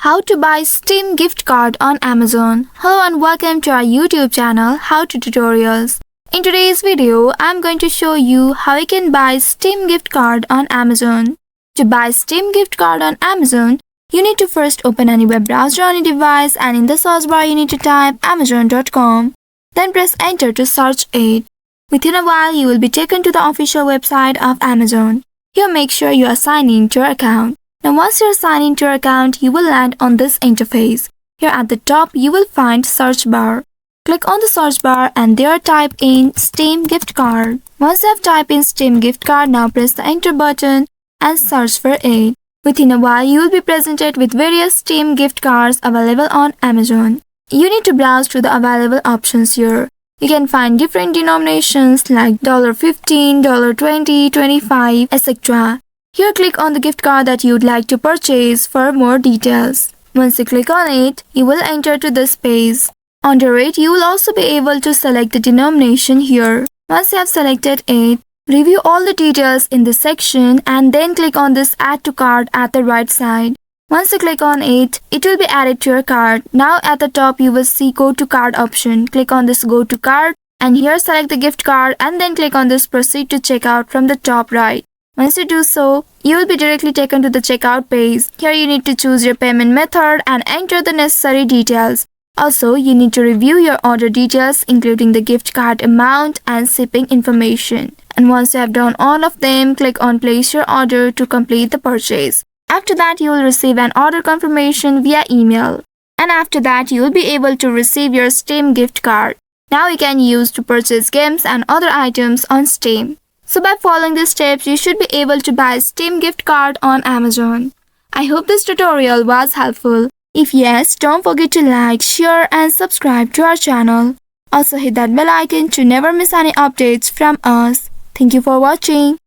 How to buy Steam gift card on Amazon. Hello and welcome to our YouTube channel How to Tutorials. In today's video, I'm going to show you how you can buy Steam gift card on Amazon. To buy Steam gift card on Amazon, you need to first open any web browser on your device and in the search bar you need to type amazon.com. Then press enter to search it. Within a while, you will be taken to the official website of Amazon. Here make sure you are signed in to your account. Now once you are signed into your account, you will land on this interface. Here at the top, you will find search bar. Click on the search bar and there type in Steam gift card. Once you have typed in Steam gift card, now press the enter button and search for it. Within a while, you will be presented with various Steam gift cards available on Amazon. You need to browse through the available options here. You can find different denominations like $15, $20, $25, etc. Here click on the gift card that you would like to purchase for more details. Once you click on it, you will enter to this page. Under it, you will also be able to select the denomination here. Once you have selected it, review all the details in this section and then click on this add to cart at the right side. Once you click on it, it will be added to your cart. Now at the top you will see go to cart option. Click on this go to cart and here select the gift card and then click on this proceed to checkout from the top right. Once you do so, you will be directly taken to the checkout page. Here you need to choose your payment method and enter the necessary details. Also, you need to review your order details including the gift card amount and shipping information. And once you have done all of them, click on place your order to complete the purchase. After that, you will receive an order confirmation via email. And after that, you will be able to receive your Steam gift card. Now you can use to purchase games and other items on Steam. So by following these steps, you should be able to buy Steam gift card on Amazon. I hope this tutorial was helpful. If yes, don't forget to like, share and subscribe to our channel. Also hit that bell icon to never miss any updates from us. Thank you for watching.